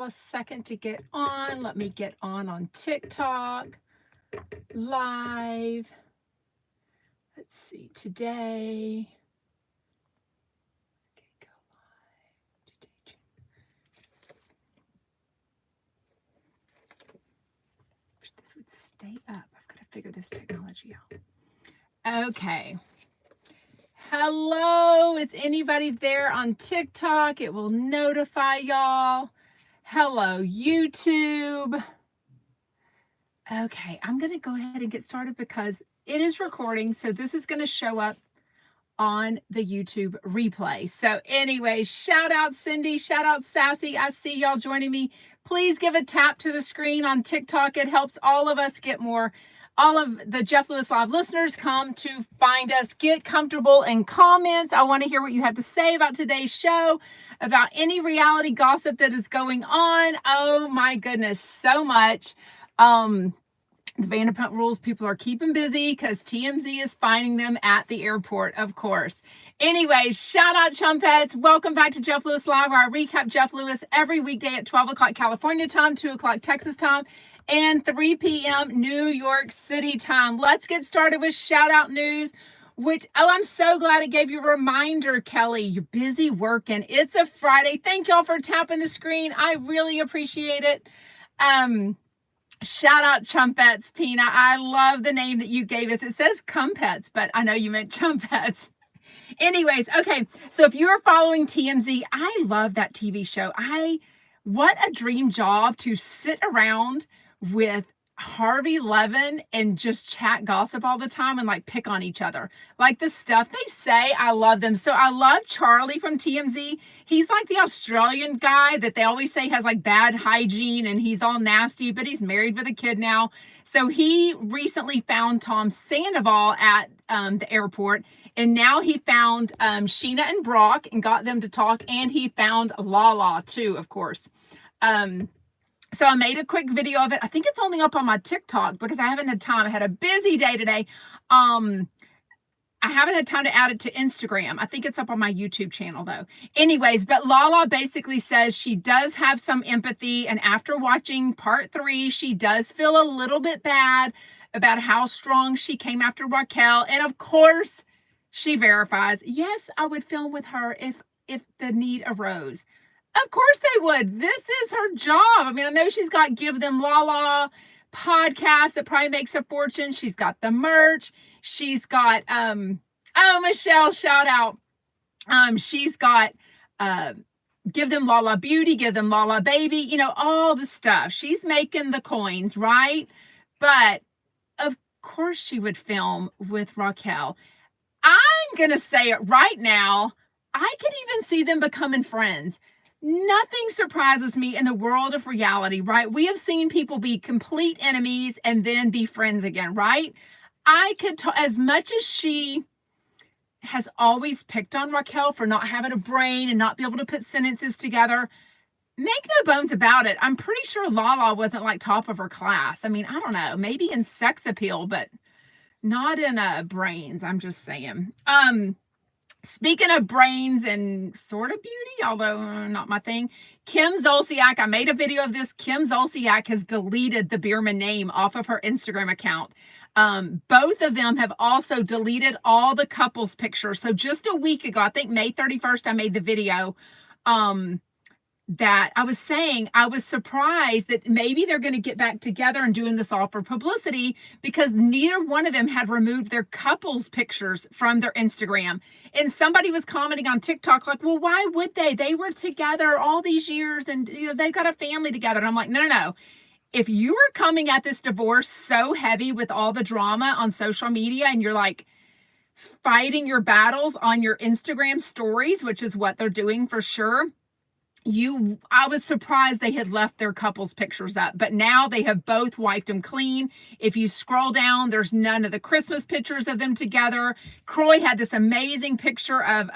A second to get on. Let me get on TikTok live. Let's see, today. Okay, go live. Wish this would stay up. I've got to figure this technology out. Okay. Hello, is anybody there on TikTok? It will notify y'all. Hello, YouTube. Okay, I'm going to go ahead and get started because it is recording. So this is going to show up on the YouTube replay. So anyway, shout out Cindy, shout out Sassy. I see y'all joining me. Please give a tap to the screen on TikTok. It helps all of us get more. All of the Jeff Lewis Live listeners come to find us. Get comfortable in comments. I want to hear what you have to say about today's show, about any reality gossip that is going on. Oh my goodness, so much. The Vanderpump Rules people are keeping busy because TMZ is finding them at the airport, of course. Anyway, shout out Chumpets. Welcome back to Jeff Lewis Live, where I recap Jeff Lewis every weekday at 12 o'clock California time, 2 o'clock Texas time, and 3 p.m. New York City time. Let's get started with shout out news. I'm so glad it gave you a reminder, Kelly. You're busy working. It's a Friday. Thank y'all for tapping the screen. I really appreciate it. Shout out Chumpets, Pina. I love the name that you gave us. It says Cumpets, but I know you meant Chumpets. Anyways, okay. So if you are following TMZ, I love that TV show. What a dream job to sit around with Harvey Levin and just chat gossip all the time and like pick on each other. Like the stuff they say, I love them. So I love Charlie from TMZ. He's like the Australian guy that they always say has like bad hygiene and he's all nasty, but he's married with a kid now. So he recently found Tom Sandoval at the airport, and now he found Sheena and Brock and got them to talk, and he found Lala too, of course. So I made a quick video of it. I think it's only up on my TikTok because I haven't had time. I had a busy day today. I haven't had time to add it to Instagram. I think it's up on my YouTube channel though. Anyways, but Lala basically says she does have some empathy. And after watching part 3, she does feel a little bit bad about how strong she came after Raquel. And of course, she verifies, yes, I would film with her if the need arose. Of course they would. This is her job. I mean, I know she's got Give Them Lala podcast that probably makes a fortune. She's got the merch. She's got, Michelle, shout out. She's got Give Them Lala Beauty, Give Them Lala Baby, all the stuff. She's making the coins, right? But of course she would film with Raquel. I'm going to say it right now. I could even see them becoming friends. Nothing surprises me in the world of reality, right? We have seen people be complete enemies and then be friends again, right? As much as she has always picked on Raquel for not having a brain and not be able to put sentences together, make no bones about it. I'm pretty sure Lala wasn't like top of her class. I mean, I don't know, maybe in sex appeal, but not in brains. I'm just saying. Speaking of brains and sort of beauty, although not my thing, Kim Zolciak, I made a video of this. Kim Zolciak has deleted the Bierman name off of her Instagram account. Both of them have also deleted all the couples pictures. So just a week ago, I think May 31st, I made the video that I was saying I was surprised that maybe they're going to get back together and doing this all for publicity, because neither one of them had removed their couples pictures from their Instagram. And somebody was commenting on TikTok like, well, why would they? They were together all these years and they've got a family together. And I'm like, no. If you were coming at this divorce so heavy with all the drama on social media and you're like fighting your battles on your Instagram stories, which is what they're doing for sure, I was surprised they had left their couples pictures up, but now they have both wiped them clean. If you scroll down, there's none of the Christmas pictures of them together. Croy had this amazing picture of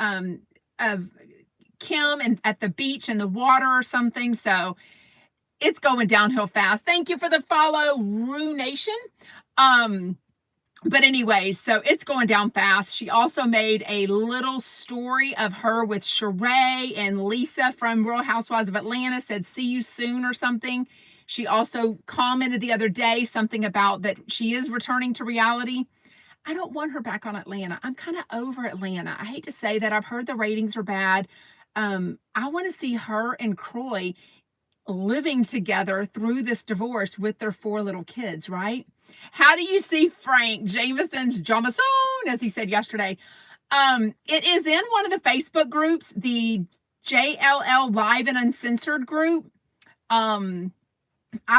Kim and at the beach in the water or something. So it's going downhill fast. Thank you for the follow, Rue Nation. But anyway, so it's going down fast. She also made a little story of her with Sheree and Lisa from Real Housewives of Atlanta, said, see you soon or something. She also commented the other day something about that she is returning to reality. I don't want her back on Atlanta. I'm kind of over Atlanta. I hate to say that. I've heard the ratings are bad. I want to see her and Croy living together through this divorce with their 4 little kids, right? How do you see Frank Jameson's Jamison, as he said yesterday? It is in one of the Facebook groups, the JLL Live and Uncensored group. I've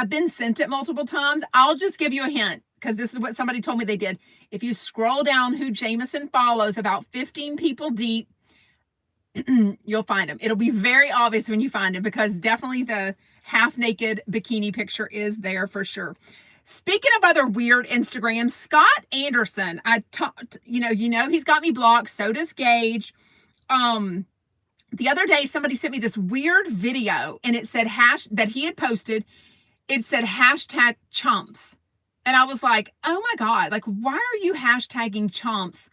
been sent it multiple times. I'll just give you a hint, because this is what somebody told me they did. If you scroll down who Jameson follows, about 15 people deep, you'll find him. It'll be very obvious when you find him, because definitely the half-naked bikini picture is there for sure. Speaking of other weird Instagrams, Scott Anderson, you know, he's got me blocked. So does Gage. The other day, somebody sent me this weird video, and it said that he had posted. It said hashtag chumps. And I was like, oh my God, like, why are you hashtagging chumps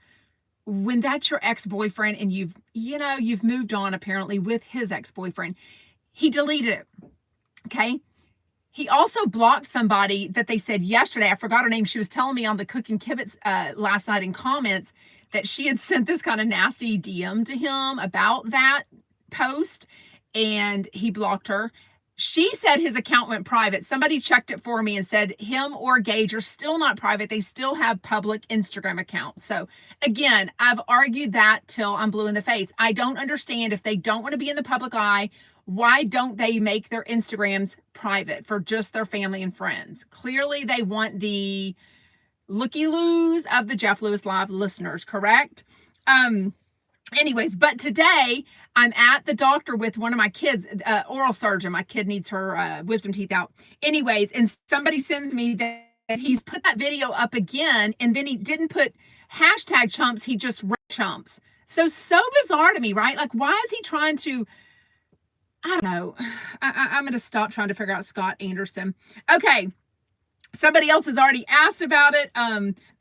when that's your ex-boyfriend and you've moved on apparently with his ex-boyfriend? He deleted it. Okay. He also blocked somebody that they said yesterday, I forgot her name. She was telling me on the Cooking Kibitz last night in comments that she had sent this kind of nasty DM to him about that post, and he blocked her. She said his account went private. Somebody checked it for me and said him or Gage are still not private. They still have public Instagram accounts. So again, I've argued that till I'm blue in the face. I don't understand, if they don't want to be in the public eye, why don't they make their Instagrams private for just their family and friends? Clearly they want the looky-loos of the Jeff Lewis Live listeners, correct? Anyways, but today I'm at the doctor with one of my kids, oral surgeon. My kid needs her wisdom teeth out. Anyways, and somebody sends me that he's put that video up again, and then he didn't put hashtag chumps. He just wrote chumps. So bizarre to me, right? Like, why is he trying to, I don't know. I'm going to stop trying to figure out Scott Anderson. Okay. Somebody else has already asked about it.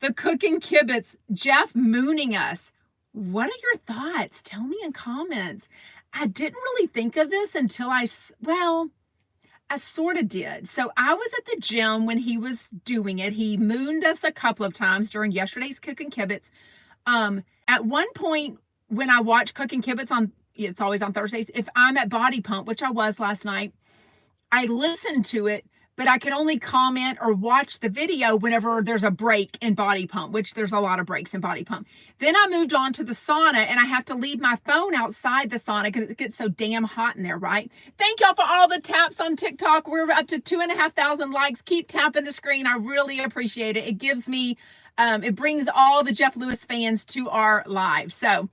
The Cooking Kibitz, Jeff mooning us. What are your thoughts? Tell me in comments. I didn't really think of this until I sort of did. So I was at the gym when he was doing it. He mooned us a couple of times during yesterday's Cooking Kibitz. At one point when I watch Cooking Kibitz it's always on Thursdays, if I'm at Body Pump, which I was last night, I listen to it, but I can only comment or watch the video whenever there's a break in Body Pump, which there's a lot of breaks in Body Pump. Then I moved on to the sauna, and I have to leave my phone outside the sauna because it gets so damn hot in there, right? Thank y'all for all the taps on TikTok. We're up to 2,500 likes. Keep tapping the screen. I really appreciate it. It gives me, it brings all the Jeff Lewis fans to our live. So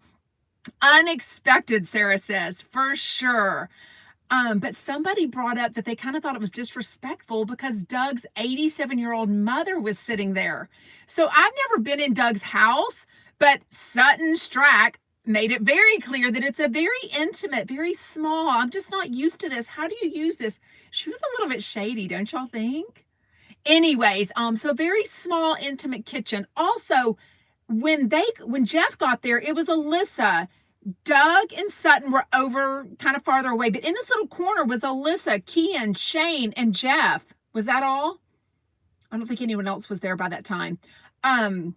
unexpected, Sarah says, for sure. But somebody brought up that they kind of thought it was disrespectful because Doug's 87-year-old mother was sitting there. So I've never been in Doug's house, but Sutton Strack made it very clear that it's a very intimate, very small. I'm just not used to this. How do you use this? She was a little bit shady, don't y'all think? Anyways, so very small, intimate kitchen. Also, when Jeff got there, it was Alyssa. Doug and Sutton were over kind of farther away, but in this little corner was Alyssa, Kian, Shane, and Jeff. Was that all? I don't think anyone else was there by that time. And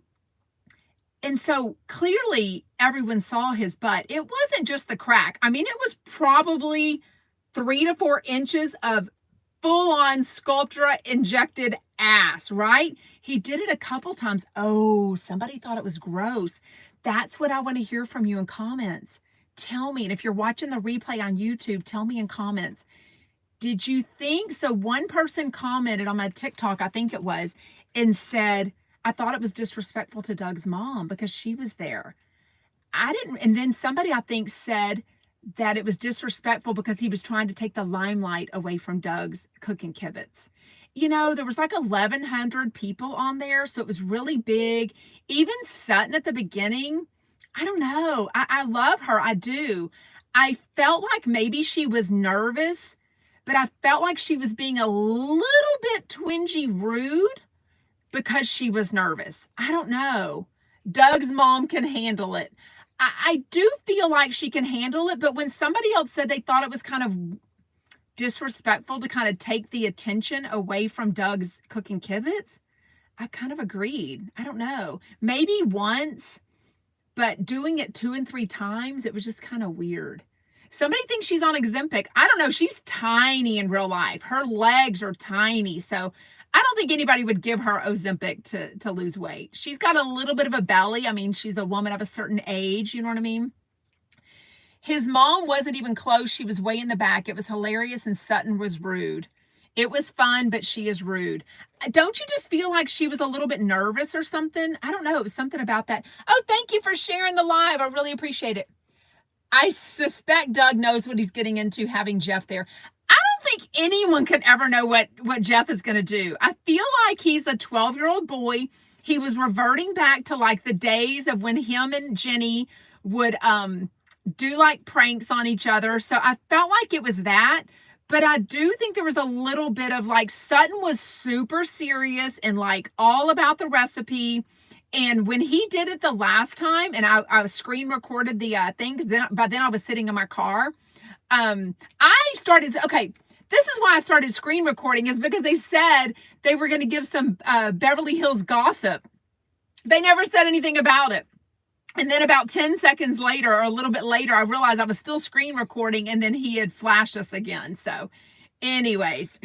so clearly everyone saw his butt. It wasn't just the crack. I mean, it was probably 3 to 4 inches of full-on Sculptra injected ass, right? He did it a couple times. Oh, somebody thought it was gross. That's what I want to hear from you in comments. Tell me, and if you're watching the replay on YouTube, tell me in comments. Did you think, so one person commented on my TikTok, I think it was, and said, I thought it was disrespectful to Doug's mom because she was there. I didn't, and then somebody I think said that it was disrespectful because he was trying to take the limelight away from Doug's Cooking Kibitz. You know, there was like 1,100 people on there, so it was really big. Even Sutton at the beginning, I don't know. I love her. I do. I felt like maybe she was nervous, but I felt like she was being a little bit twingy rude. because she was nervous. I don't know. Doug's mom can handle it. I do feel like she can handle it, but when somebody else said they thought it was kind of disrespectful to kind of take the attention away from Doug's cooking kibitz, I kind of agreed. I don't know. Maybe once, but doing it 2 and 3 times, it was just kind of weird. Somebody thinks she's on Ozempic. I don't know. She's tiny in real life. Her legs are tiny. So I don't think anybody would give her Ozempic to lose weight. She's got a little bit of a belly. I mean, she's a woman of a certain age. You know what I mean? His mom wasn't even close. She was way in the back. It was hilarious, and Sutton was rude. It was fun, but she is rude. Don't you just feel like she was a little bit nervous or something? I don't know. It was something about that. Oh, thank you for sharing the live. I really appreciate it. I suspect Doug knows what he's getting into having Jeff there. I don't think anyone can ever know what Jeff is going to do. I feel like he's a 12-year-old boy. He was reverting back to like the days of when him and Jenny would do like pranks on each other. So I felt like it was that. But I do think there was a little bit of like Sutton was super serious and like all about the recipe. And when he did it the last time, and I screen recorded the thing, because by then I was sitting in my car, I started, okay, this is why I started screen recording, is because they said they were going to give some Beverly Hills gossip. They never said anything about it. And then about 10 seconds later, or a little bit later, I realized I was still screen recording, and then he had flashed us again. So anyways,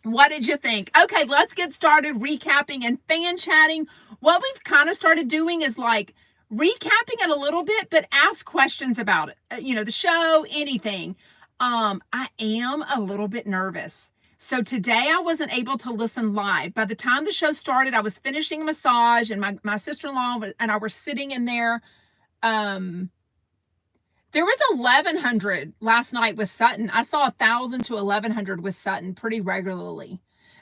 what did you think? Okay, let's get started recapping and fan chatting. What we've kind of started doing is like recapping it a little bit, but ask questions about it. The show, anything. I am a little bit nervous. So today I wasn't able to listen live. By the time the show started, I was finishing a massage, and my sister-in-law and I were sitting in there. There was 1,100 last night with Sutton. I saw 1,000 to 1,100 with Sutton pretty regularly.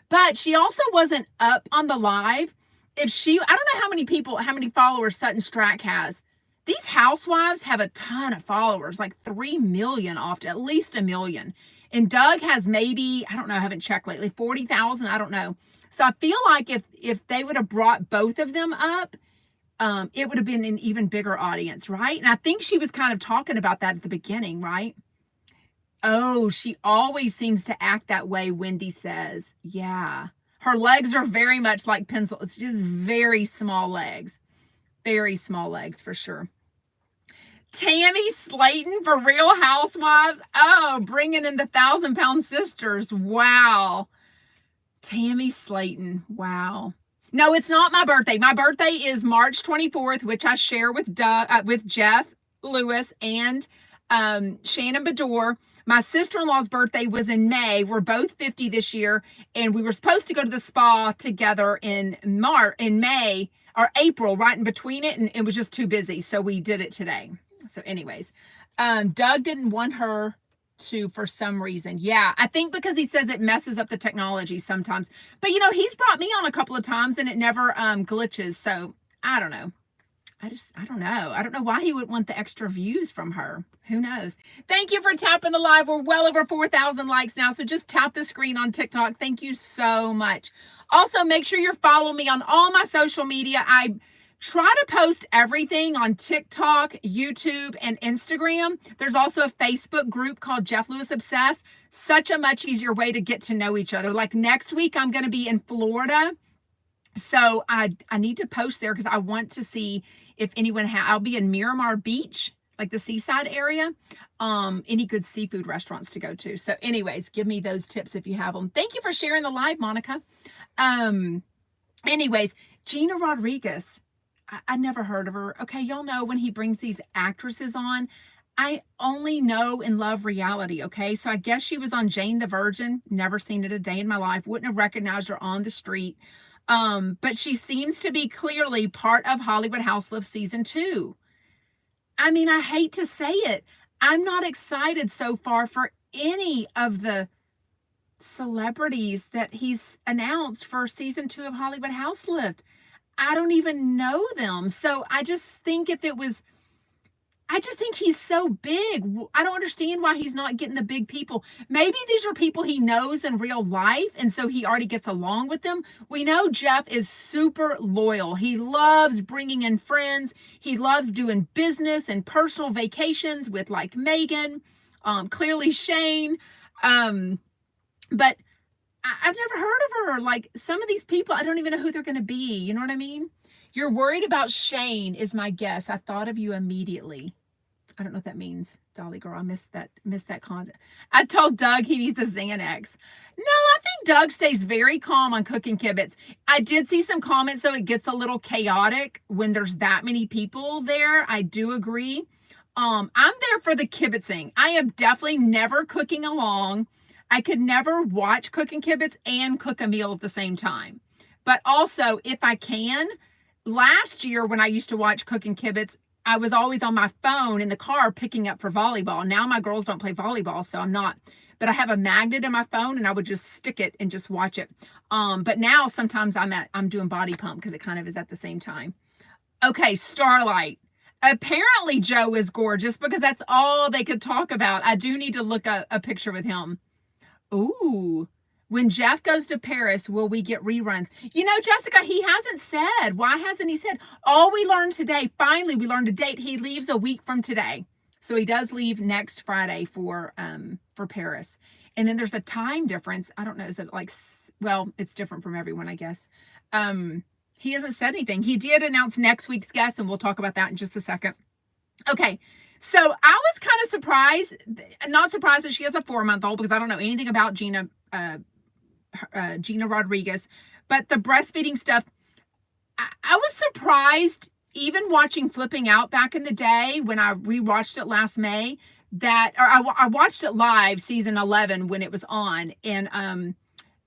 But she also wasn't up on the live. I don't know how many followers Sutton Strack has. These housewives have a ton of followers, like 3 million often, at least 1 million. And Doug has maybe, I don't know, I haven't checked lately, 40,000, I don't know. So I feel like if they would have brought both of them up, it would have been an even bigger audience, right? And I think she was kind of talking about that at the beginning, right? Oh, she always seems to act that way, Wendy says. Yeah. Her legs are very much like pencil. It's just very small legs. Very small legs for sure. Tammy Slayton for Real Housewives. Oh, bringing in the 1,000-pound sisters. Wow. Tammy Slayton. Wow. No, it's not my birthday. My birthday is March 24th, which I share with Jeff Lewis and Shannon Bedore. My sister-in-law's birthday was in May. We're both 50 this year, and we were supposed to go to the spa together in May or April, right in between it, and it was just too busy, so we did it today. So anyways, Doug didn't want her to for some reason. Yeah, I think because he says it messes up the technology sometimes. But he's brought me on a couple of times and it never glitches. So I don't know. I don't know. I don't know why he would want the extra views from her. Who knows? Thank you for tapping the live. We're well over 4,000 likes now. So just tap the screen on TikTok. Thank you so much. Also, make sure you're following me on all my social media. I try to post everything on TikTok, YouTube, and Instagram. There's also a Facebook group called Jeff Lewis Obsessed. Such a much easier way to get to know each other. Like next week, I'm going to be in Florida. So I need to post there because I want to see if anyone I'll be in Miramar Beach, like the seaside area. Any good seafood restaurants to go to. So anyways, give me those tips if you have them. Thank you for sharing the live, Monica. Anyways, Gina Rodriguez. I never heard of her. Okay, y'all know when he brings these actresses on, I only know and love reality, okay? So I guess she was on Jane the Virgin. Never seen it a day in my life. Wouldn't have recognized her on the street. But she seems to be clearly part of Hollywood Houselift Season 2. I mean, I hate to say it. I'm not excited so far for any of the celebrities that he's announced for Season 2 of Hollywood Houselift. I don't even know them. So I just think if it was I just think he's so big. I don't understand why he's not getting the big people. Maybe these are people he knows in real life, and so he already gets along with them. We know Jeff is super loyal. He loves bringing in friends. He loves doing business and personal vacations with like Megan, clearly Shane. But I've never heard of her. Like some of these people, I don't even know who they're going to be. You know what I mean? You're worried about Shane is my guess. I thought of you immediately. I don't know what that means, Dolly girl. I missed that content. I told Doug he needs a Xanax. No, I think Doug stays very calm on cooking kibitz. I did see some comments, so it gets a little chaotic when there's that many people there. I do agree. I'm there for the kibitzing. I am definitely never cooking along. I could never watch cooking kibitz and cook a meal at the same time. But also, if I can, last year when I used to watch cooking kibitz, I was always on my phone in the car picking up for volleyball. Now my girls don't play volleyball, so I'm not. But I have a magnet in my phone and I would just stick it and just watch it. But now sometimes I'm doing body pump because it kind of is at the same time. Okay, Starlight. Apparently Joe is gorgeous because that's all they could talk about. I do need to look up a picture with him. Ooh. When Jeff goes to Paris, will we get reruns? You know, Jessica, he hasn't said. Why hasn't he said? All we learned today, finally, we learned a date. He leaves a week from today. So he does leave next Friday for Paris. And then there's a time difference. I don't know. Is it like, well, it's different from everyone, I guess. He hasn't said anything. He did announce next week's guest, and we'll talk about that in just a second. Okay. So I was kind of surprised, not surprised that she has a 4-month-old because I don't know anything about Gina Rodriguez, but the breastfeeding stuff, I was surprised even watching Flipping Out back in the day when I rewatched it last May, that, or I watched it live season 11 when it was on, and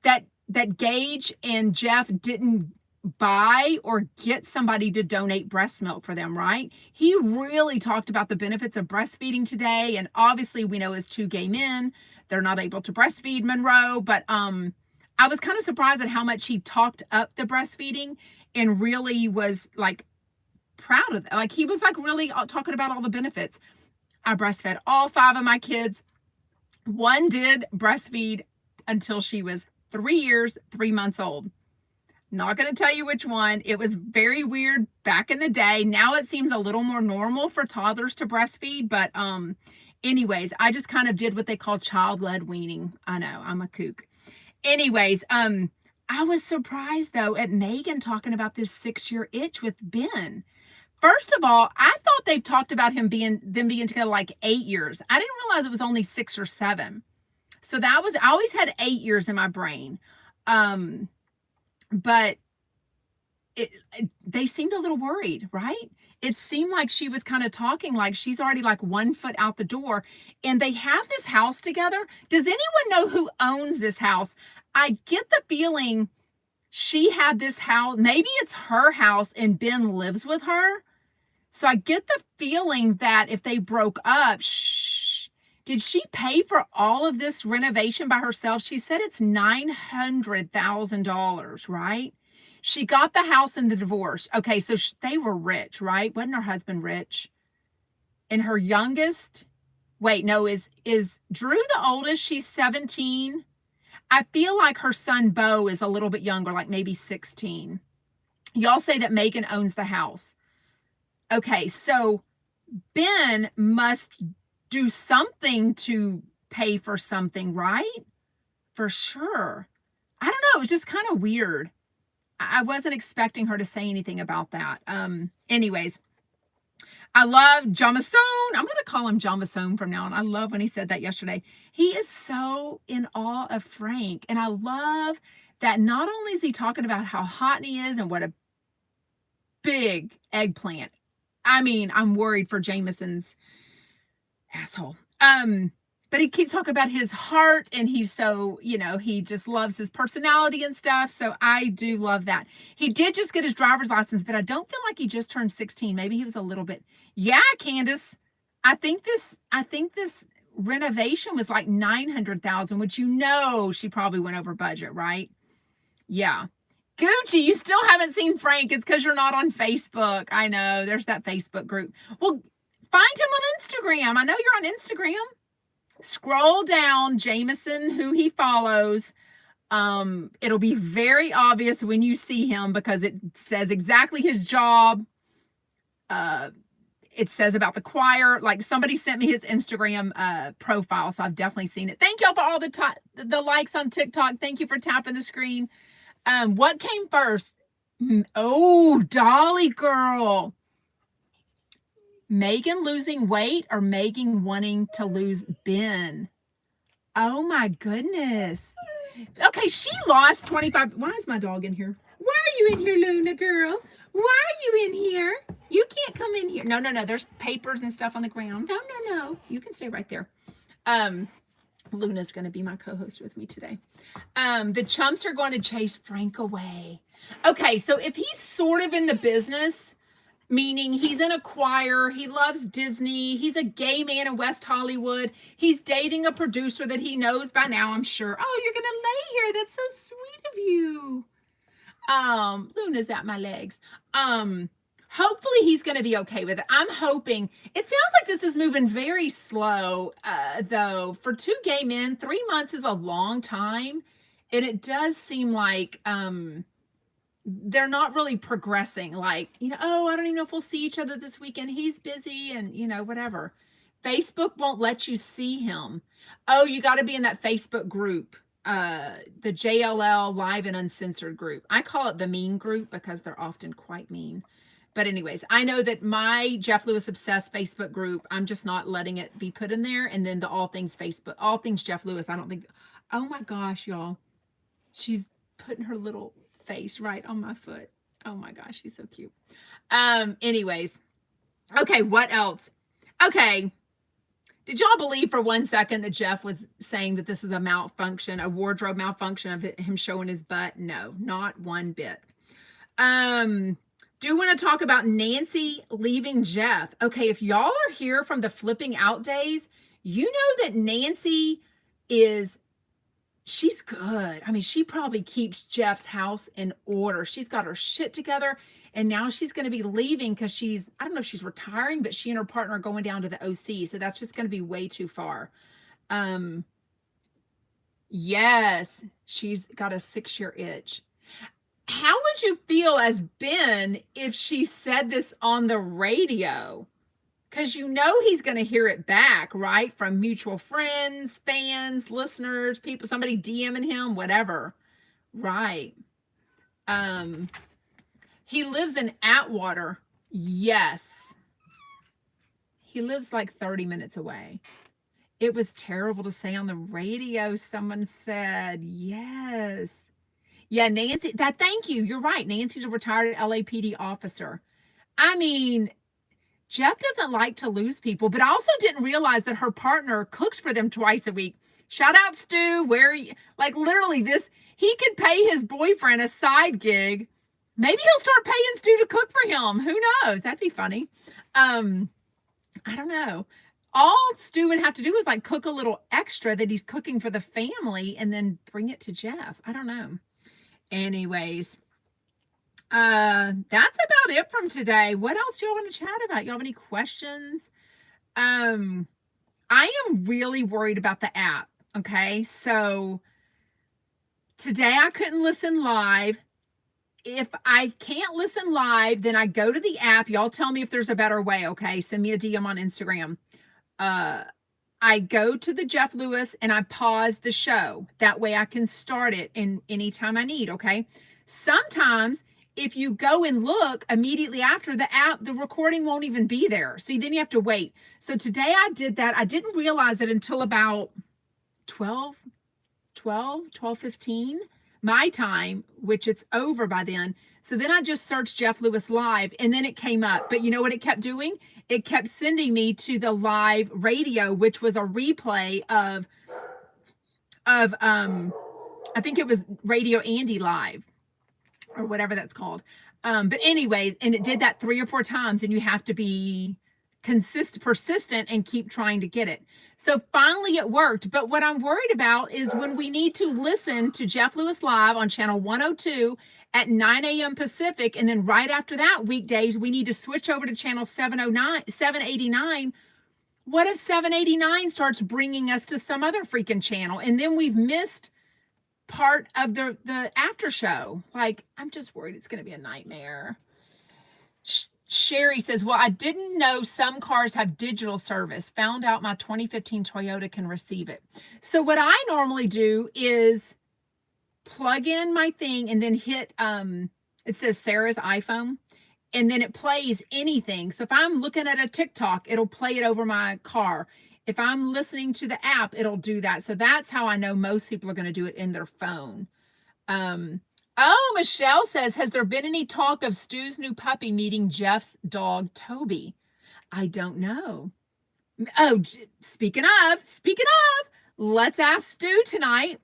that Gage and Jeff didn't buy or get somebody to donate breast milk for them, right? He really talked about the benefits of breastfeeding today, and obviously we know as 2 gay men, they're not able to breastfeed Monroe, but I was kind of surprised at how much he talked up the breastfeeding and really was like proud of it. Like he was like really talking about all the benefits. I breastfed all 5 of my kids. One did breastfeed until she was 3 years, 3 months old. Not going to tell you which one. It was very weird back in the day. Now it seems a little more normal for toddlers to breastfeed, but anyways, I just kind of did what they call child-led weaning. I know, I'm a kook. Anyways, I was surprised though at Megan talking about this 6-year itch with Ben. First of all, I thought they've talked about them being together like 8 years. I didn't realize it was only 6 or 7. So I always had 8 years in my brain. But they seemed a little worried, right? It seemed like she was kind of talking like she's already like 1 foot out the door, and they have this house together. Does anyone know who owns this house? I get the feeling she had this house. Maybe it's her house and Ben lives with her. So I get the feeling that if they broke up, did she pay for all of this renovation by herself? She said it's $900,000, right? She got the house in the divorce. Okay, so they were rich, right? Wasn't her husband rich? And her youngest, wait, no, is Drew the oldest? She's 17. I feel like her son Bo is a little bit younger, like maybe 16. Y'all say that Megan owns the house. Okay, so Ben must do something to pay for something, right? For sure. I don't know. It was just kind of weird. I wasn't expecting her to say anything about that. Anyways, I love Jamasone. I'm going to call him Jamasone from now on. I love when he said that yesterday. He is so in awe of Frank. And I love that not only is he talking about how hot he is and what a big eggplant. I mean, I'm worried for Jameson's asshole. But he keeps talking about his heart, and he's so, he just loves his personality and stuff. So I do love that. He did just get his driver's license, but I don't feel like he just turned 16. Maybe he was a little bit. Yeah, Candace. I think this renovation was like $900,000, which she probably went over budget, right? Yeah. Gucci, you still haven't seen Frank. It's because you're not on Facebook. I know. There's that Facebook group. Well, Find him on Instagram. I know you're on Instagram. Scroll down Jameson, who he follows. It'll be very obvious when you see him because it says exactly his job. It says about the choir. Like, somebody sent me his Instagram profile, so I've definitely seen it. Thank y'all for all the likes on TikTok. Thank you for tapping the screen. What came first? Oh, Dolly girl. Megan losing weight or Megan wanting to lose Ben? Oh my goodness. Okay, she lost 25. Why is my dog in here? Why are you in here, Luna girl? Why are you in here? You can't come in here. No. There's papers and stuff on the ground. No. You can stay right there. Luna's going to be my co-host with me today. The chumps are going to chase Frank away. Okay, so if he's sort of in the business, meaning he's in a choir, he loves Disney, he's a gay man in West Hollywood, he's dating a producer that he knows by now, I'm sure. Oh, you're gonna lay here. That's so sweet of you. Luna's at my legs. Hopefully he's gonna be okay with it. I'm hoping. It sounds like this is moving very slow, though. For two gay men, 3 months is a long time, and it does seem like they're not really progressing. Like, oh, I don't even know if we'll see each other this weekend. He's busy and, whatever. Facebook won't let you see him. Oh, you got to be in that Facebook group, the JLL Live and Uncensored group. I call it the mean group because they're often quite mean. But anyways, I know that my Jeff Lewis Obsessed Facebook group, I'm just not letting it be put in there. And then the All Things Facebook, All Things Jeff Lewis, I don't think, oh my gosh, y'all. She's putting her little face right on my foot. Oh my gosh, she's so cute. Anyways. Okay, what else? Okay. Did y'all believe for 1 second that Jeff was saying that this was a malfunction, a wardrobe malfunction of him showing his butt? No, not one bit. Do want to talk about Nancy leaving Jeff. Okay, if y'all are here from the flipping out days, you know that Nancy she's good. I mean, she probably keeps Jeff's house in order. She's got her shit together, and now she's going to be leaving because I don't know if she's retiring, but she and her partner are going down to the OC, so that's just going to be way too far. Yes, she's got a 6-year itch. How would you feel as Ben if she said this on the radio? Because he's going to hear it back, right? From mutual friends, fans, listeners, people, somebody DMing him, whatever. Right. He lives in Atwater. Yes. He lives like 30 minutes away. It was terrible to say on the radio, someone said. Yes. Yeah, Nancy, thank you. You're right. Nancy's a retired LAPD officer. I mean, Jeff doesn't like to lose people, but I also didn't realize that her partner cooks for them twice a week. Shout out, Stu. Literally he could pay his boyfriend a side gig. Maybe he'll start paying Stu to cook for him. Who knows? That'd be funny. I don't know. All Stu would have to do is cook a little extra that he's cooking for the family and then bring it to Jeff. I don't know. Anyways. That's about it from today. What else do y'all want to chat about? Y'all have any questions? I am really worried about the app. Okay. So today I couldn't listen live. If I can't listen live, then I go to the app. Y'all tell me if there's a better way. Okay. Send me a DM on Instagram. I go to the Jeff Lewis and I pause the show. That way I can start it in anytime I need. Okay. Sometimes if you go and look immediately after the app, the recording won't even be there. So then you have to wait. So today I did that. I didn't realize it until about 12:15 my time, which it's over by then. So then I just searched Jeff Lewis live and then it came up. But you know what it kept doing? It kept sending me to the live radio, which was a replay of I think it was Radio Andy Live or whatever that's called. But anyways, and it did that 3 or 4 times, and you have to be persistent and keep trying to get it. So finally it worked. But what I'm worried about is when we need to listen to Jeff Lewis Live on channel 102 at 9 a.m. Pacific, and then right after that, weekdays, we need to switch over to channel 789. What if 789 starts bringing us to some other freaking channel, and then we've missed part of the after show? Like, I'm just worried it's going to be a nightmare. Sherry says, well, I didn't know some cars have digital service. Found out my 2015 Toyota can receive it. So what I normally do is plug in my thing and then hit, it says Sarah's iPhone, and then it plays anything. So if I'm looking at a TikTok, it'll play it over my car. If I'm listening to the app, it'll do that. So that's how I know most people are going to do it in their phone. Oh, Michelle says, has there been any talk of Stu's new puppy meeting Jeff's dog, Toby? I don't know. Oh, speaking of, let's ask Stu tonight.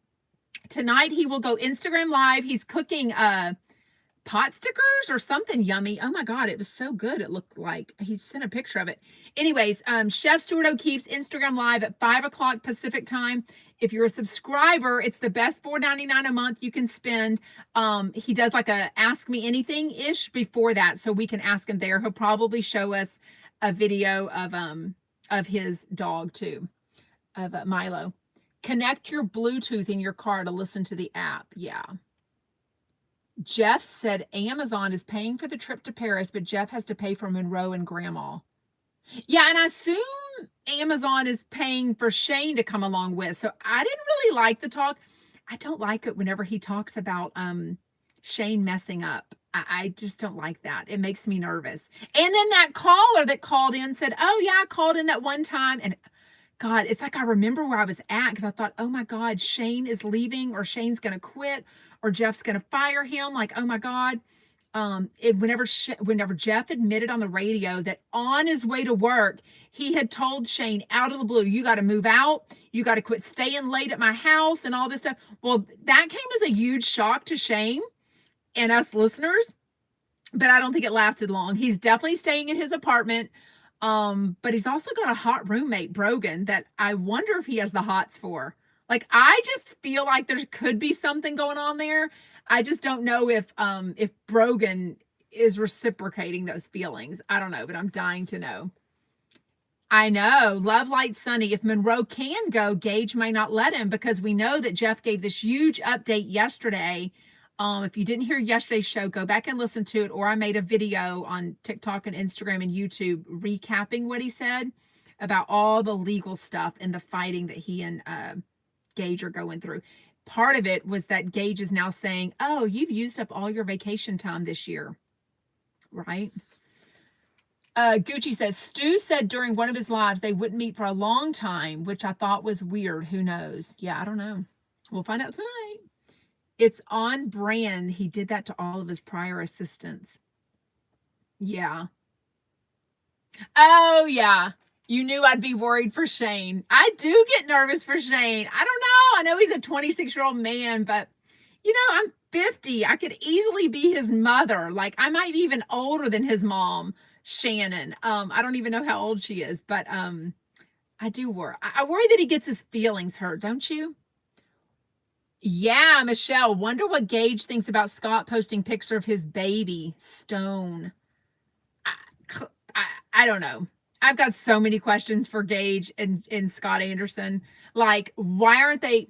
Tonight he will go Instagram Live. He's cooking pot stickers or something yummy. Oh my God, it was so good. It looked like he sent a picture of it. Anyways, Chef Stuart O'Keefe's Instagram Live at 5 o'clock Pacific time. If you're a subscriber, it's the best $4.99 a month you can spend. He does like a Ask Me Anything-ish before that, so we can ask him there. He'll probably show us a video of his dog too, of Milo. Connect your Bluetooth in your car to listen to the app. Yeah. Jeff said Amazon is paying for the trip to Paris, but Jeff has to pay for Monroe and Grandma. Yeah, and I assume Amazon is paying for Shane to come along with. So I didn't really like the talk. I don't like it whenever he talks about Shane messing up. I just don't like that. It makes me nervous. And then that caller that called in said, oh yeah, I called in that one time. And God, it's like I remember where I was at, because I thought, oh my God, Shane is leaving, or Shane's going to quit, or Jeff's going to fire him. Like, oh my God. Whenever Jeff admitted on the radio that on his way to work, he had told Shane out of the blue, you got to move out. You got to quit staying late at my house and all this stuff. Well, that came as a huge shock to Shane and us listeners, but I don't think it lasted long. He's definitely staying in his apartment. But he's also got a hot roommate, Brogan, that I wonder if he has the hots for. Like, I just feel like there could be something going on there. I just don't know if Brogan is reciprocating those feelings. I don't know, but I'm dying to know. I know. Love Light Sunny. If Monroe can go, Gage may not let him, because we know that Jeff gave this huge update yesterday. If you didn't hear yesterday's show, go back and listen to it. Or I made a video on TikTok and Instagram and YouTube recapping what he said about all the legal stuff and the fighting that he and Gage are going through. Part of it was that Gage is now saying, oh, you've used up all your vacation time this year, right? Gucci says, Stu said during one of his lives they wouldn't meet for a long time, which I thought was weird. Who knows? Yeah, I don't know. We'll find out tonight. It's on brand. He did that to all of his prior assistants. Yeah. Oh, yeah. You knew I'd be worried for Shane. I do get nervous for Shane. I don't know. I know he's a 26-year-old man, but, you know, I'm 50. I could easily be his mother. Like, I might be even older than his mom, Shannon. I don't even know how old she is, but I do worry. I worry that he gets his feelings hurt, don't you? Yeah, Michelle. Wonder what Gage thinks about Scott posting picture of his baby, Stone. I don't know. I've got so many questions for Gage and Scott Anderson. Like, why aren't they?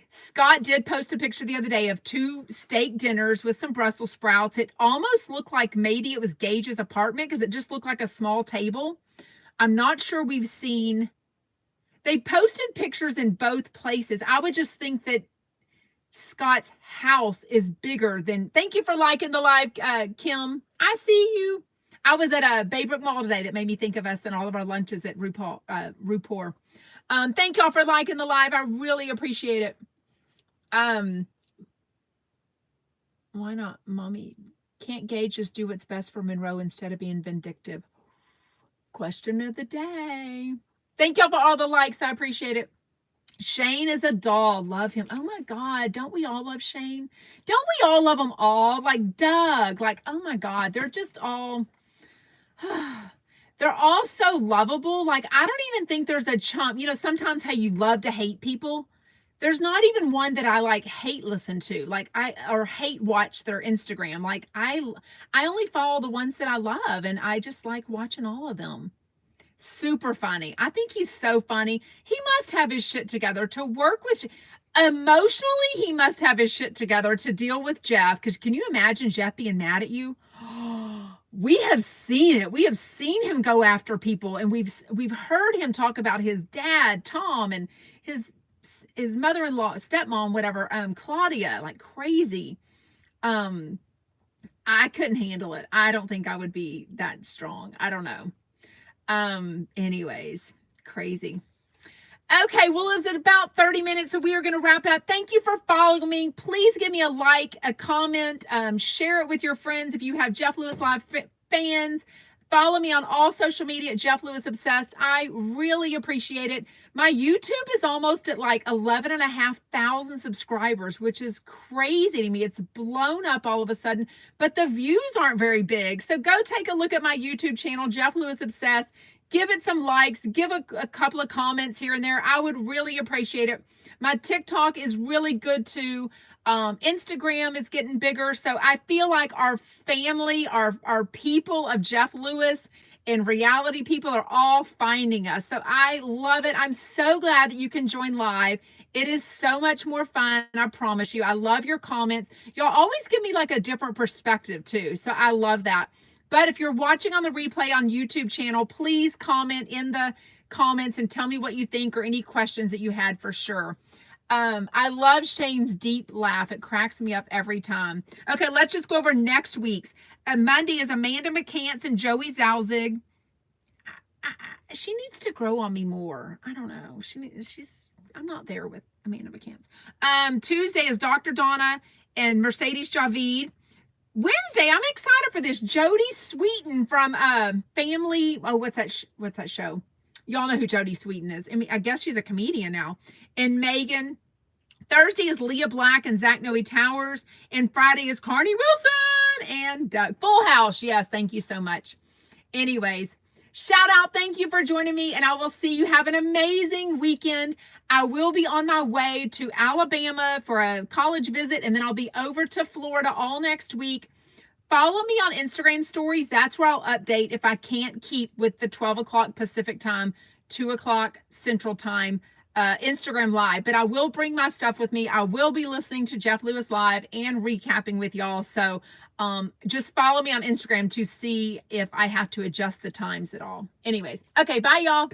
Scott did post a picture the other day of 2 steak dinners with some Brussels sprouts. It almost looked like maybe it was Gage's apartment, because it just looked like a small table. I'm not sure we've seen. They posted pictures in both places. I would just think that Scott's house is bigger than. Thank you for liking the live, Kim. I see you. I was at a Baybrook Mall today. That made me think of us and all of our lunches at RuPaul. Thank y'all for liking the live. I really appreciate it. Why not, Mommy? Can't Gage just do what's best for Monroe instead of being vindictive? Question of the day. Thank y'all for all the likes. I appreciate it. Shane is a doll. Love him. Oh my God. Don't we all love Shane? Don't we all love them all? Like Doug. Like, oh my God. They're just all. They're all so lovable. Like, I don't even think there's a chump. You know, sometimes how you love to hate people. There's not even one that I like hate listen to. Like or hate watch their Instagram. Like I only follow the ones that I love, and I just like watching all of them. Super funny. I think he's so funny. He must have his shit together to work with. Emotionally, he must have his shit together to deal with Jeff. Because can you imagine Jeff being mad at you? We have seen it. We have seen him go after people, and we've heard him talk about his dad, Tom, and his mother-in-law, stepmom, whatever, Claudia, like crazy. I couldn't handle it. I don't think I would be that strong. I don't know. Anyways, crazy. Okay, well, is it about 30 minutes? So we are going to wrap up. Thank you for following me. Please give me a like, a comment, share it with your friends if you have Jeff Lewis Live fans. Follow me on all social media at Jeff Lewis Obsessed. I really appreciate it. My YouTube is almost at like 11,500 subscribers, which is crazy to me. It's blown up all of a sudden, but the views aren't very big. So go take a look at my YouTube channel, Jeff Lewis Obsessed. Give it some likes, give a couple of comments here and there. I would really appreciate it. My TikTok is really good too. Instagram is getting bigger. So I feel like our family, our people of Jeff Lewis and reality people are all finding us. So I love it. I'm so glad that you can join live. It is so much more fun. I promise you. I love your comments. Y'all always give me like a different perspective too. So I love that. But if you're watching on the replay on YouTube channel, please comment in the comments and tell me what you think or any questions that you had for sure. I love Shane's deep laugh. It cracks me up every time. Okay, let's just go over next week's. Monday is Amanda McCants and Joey Zalzig. She needs to grow on me more. I don't know. I'm not there with Amanda McCants. Tuesday is Dr. Donna and Mercedes Javid. Wednesday, I'm excited for this. Jodie Sweetin from Family. Oh, what's that show? Y'all know who Jodie Sweetin is. I mean, I guess she's a comedian now. And Megan. Thursday is Leah Black and Zach Noe Towers. And Friday is Carney Wilson and Doug. Full House. Yes, thank you so much. Anyways, shout out. Thank you for joining me. And I will see you. Have an amazing weekend. I will be on my way to Alabama for a college visit, and then I'll be over to Florida all next week. Follow me on Instagram stories. That's where I'll update if I can't keep with the 12 o'clock Pacific time, 2 o'clock Central time, Instagram Live. But I will bring my stuff with me. I will be listening to Jeff Lewis Live and recapping with y'all. So just follow me on Instagram to see if I have to adjust the times at all. Anyways, okay, bye, y'all.